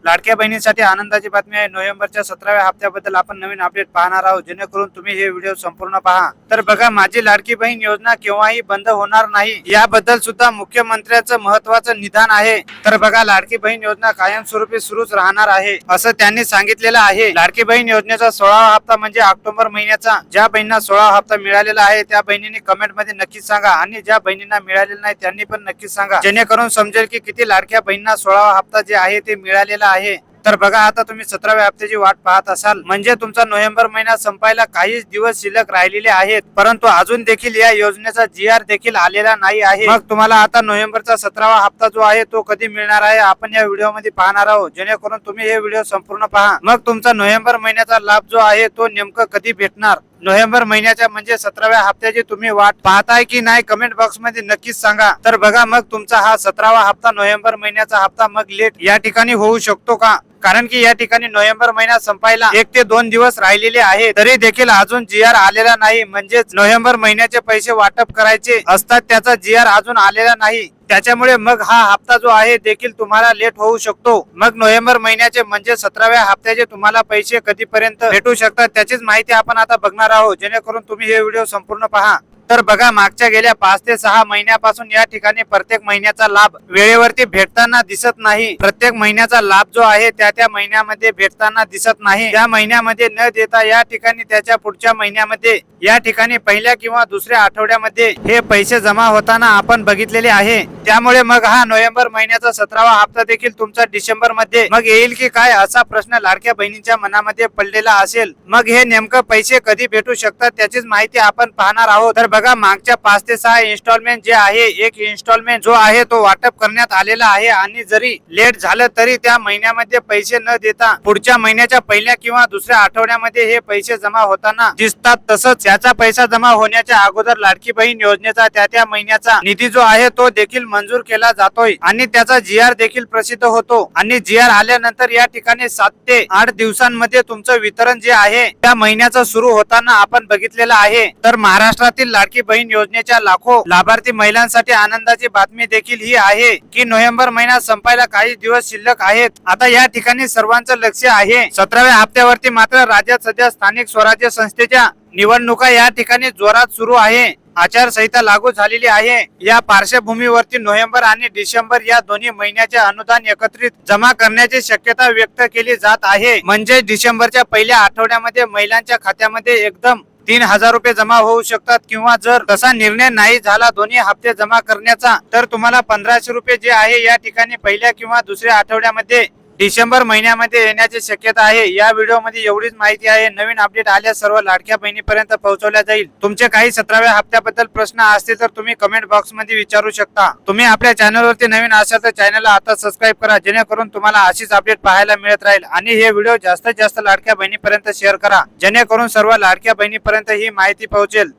लाडक्या बहिणींसाठी आनंदाची बातमी आहे। नोव्हेंबरच्या 17व्या हप्त्याबद्दल आपण नवीन अपडेट पाहणार आहोत, जेणेकरून तुम्ही हे व्हिडिओ संपूर्ण पहा। तर बघा, माझी लाडकी बहीण योजना केव्हाही बंद होणार नाही, याबद्दल सुद्धा मुख्यमंत्र्यांचं महत्त्वाचं निदान आहे। तर बघा, लाडकी बहीण योजना कायमस्वरूपी सुरूच राहणार आहे, असं त्यांनी सांगितलेलं आहे। लाडकी बहीण योजनेचा 16वा हप्ता म्हणजे ऑक्टोबर महिन्याचा। ज्या बहिणींना 16वा हप्ता मिळालेला आहे त्या बहिणींनी कमेंट मध्ये नक्कीच सांगा, आणि ज्या बहिणींना मिळालेला नाही त्यांनी पण नक्कीच सांगा, जेणेकरून समजेल की किती लाडक्या बहिणींना 16वा हप्ता जे आहे ते मिळालेला आहे। तर बघा, आता तुम्ही 17व्या हप्त्याची वाट पाहत असाल, म्हणजे तुमचा नोव्हेंबर महिना संपायला काहीच दिवस शिल्लक राहिलेले आहेत, परंतु अजून देखील या योजनेचा GR देखील आलेला नाही आहे। मग तुम्हाला आता नोव्हेंबरचा 17वा हप्ता जो आहे तो कधी मिळणार आहे आपण या व्हिडिओ मध्ये पाहणार आहोत, जेणेकरून तुम्ही हे व्हिडिओ संपूर्ण पहा। मग तुमचा नोव्हेंबर महिन्याचा लाभ जो आहे तो नेमकं कधी भेटणार, नोव्हेंबर महिन्याच्या म्हणजे 17व्या हप्त्याची तुम्ही वाट पाहताय की नाही, कमेंट बॉक्स मध्ये नक्कीच सांगा। तर बघा, मग तुमचा हा 17वा हप्ता नोव्हेंबर महिन्याचा हप्ता मग लेट या ठिकाणी होऊ शकतो का? कारण की या ठिकाणी नोव्हेंबर महिना संपायला 1 ते 2 दिवस राहिलेले आहे, तरी देखील अजून GR आलेला नाही। म्हणजेच नोव्हेंबर महिन्याचे पैसे वाटप करायचे असतात, त्याचा GR अजून आलेला नाही, त्याच्यामुळे मग हा हप्ता जो आहे देखील तुम्हाला लेट होऊ शकतो। मग नोव्हेंबर महिन्याचे म्हणजे 17व्या हप्त्याचे तुम्हाला पैसे कधीपर्यंत भेटू शकतात त्याचीच माहिती आपण आता बघणार आहोत, जेणेकरून तुम्ही हे व्हिडिओ संपूर्ण पहा। तर बघा, मागच्या गेल्या 5 ते 6 महिन्यापासून या ठिकाणी प्रत्येक महिन्याचा लाभ वेळेवरती भेटताना दिसत नाही। प्रत्येक महिन्याचा लाभ जो आहे त्या महिन्यामध्ये भेटताना दिसत नाही। त्या महिन्यामध्ये न देता या ठिकाणी त्याच्या पुढच्या महिन्यामध्ये या ठिकाणी पहिल्या किंवा दुसऱ्या आठवड्यामध्ये हे पैसे जमा होताना आपण बघितलेले आहे। त्यामुळे मग हा नोव्हेंबर महिन्याचा 17वा हप्ता देखील तुमचा डिसेंबर मध्ये मग येईल की काय, असा प्रश्न लाडक्या बहिणींच्या मनामध्ये पडलेला असेल। मग हे नेमकं पैसे कधी भेटू शकतात त्याचीच माहिती आपण पाहणार आहोत। तर बघा, मागच्या 5 ते 6 इन्स्टॉलमेंट जे आहे, एक इन्स्टॉलमेंट जो आहे तो वाटप करण्यात आलेला आहे, आणि जरी लेट झालं तरी त्या महिन्यामध्ये पैसे न देता पुढच्या महिन्याच्या पहिल्या किंवा दुसऱ्या आठवड्यामध्ये हे पैसे जमा होताना दिसतात। तसंच त्याचा पैसा जमा होण्याच्या अगोदर लाडकी बहीण योजनेचा त्या महिन्याचा निधी जो आहे तो देखील मंजूर केला जातोय, आणि त्याचा GR देखील प्रसिद्ध होतो, आणि GR आल्यानंतर या ठिकाणी 7 ते 8 दिवसांमध्ये तुमचं वितरण जे आहे त्या महिन्याचं सुरू होताना आपण बघितलेलं आहे। तर महाराष्ट्रातील लाडकी बहीण योजनेच्या लाखो लाभार्थी महिलांसाठी आनंदाची बातमी देखील ही आहे की नोव्हेंबर महिना संपायला काही दिवस शिल्लक आहेत। आता या ठिकाणी सर्वांचं लक्ष आहे 17व्या हप्त्यावरती। मात्र राज्यात सध्या स्थानिक स्वराज्य संस्थेच्या निवडणुका या ठिकाणी जोरात सुरू आहे, आचारसंहिता लागू झालेली आहे। या पार्श्वभूमीवरती नोव्हेंबर आणि डिसेंबर या दोन्ही महिन्याचे अनुदान एकत्रित जमा करण्याची शक्यता व्यक्त केली जात आहे। म्हणजे डिसेंबरच्या पहिल्या आठवड्यामध्ये महिलांच्या खात्यामध्ये एकदम 3000 रुपये जमा होऊ शकतात, किंवा जर तसा निर्णय नाही झाला दोन्ही हप्ते जमा करण्याचा, तर तुम्हाला 1500 रुपये जे आहे या ठिकाणी पहिल्या किंवा दुसऱ्या आठवड्यामध्ये डिसेंबर महिन्यामध्ये येण्याची शक्यता आहे। या व्हिडिओ मध्ये एवढीच माहिती आहे। नवीन अपडेट आल्यास सर्व लाडक्या बहिणीपर्यंत पोहोचवल्या जाईल। तुमचे काही 17व्या हप्त्याबद्दल प्रश्न असतील तर तुम्ही कमेंट बॉक्स मध्ये विचारू शकता। तुम्ही आपल्या चॅनलवरती नवीन असाल तर चॅनलला आता सबस्क्राईब करा, जेणेकरून तुम्हाला अशीच अपडेट पाहायला मिळत राहील। आणि हे व्हिडिओ जास्तीत जास्त लाडक्या बहिणीपर्यंत शेअर करा, जेणेकरून सर्व लाडक्या बहिणीपर्यंत ही माहिती पोहोचेल।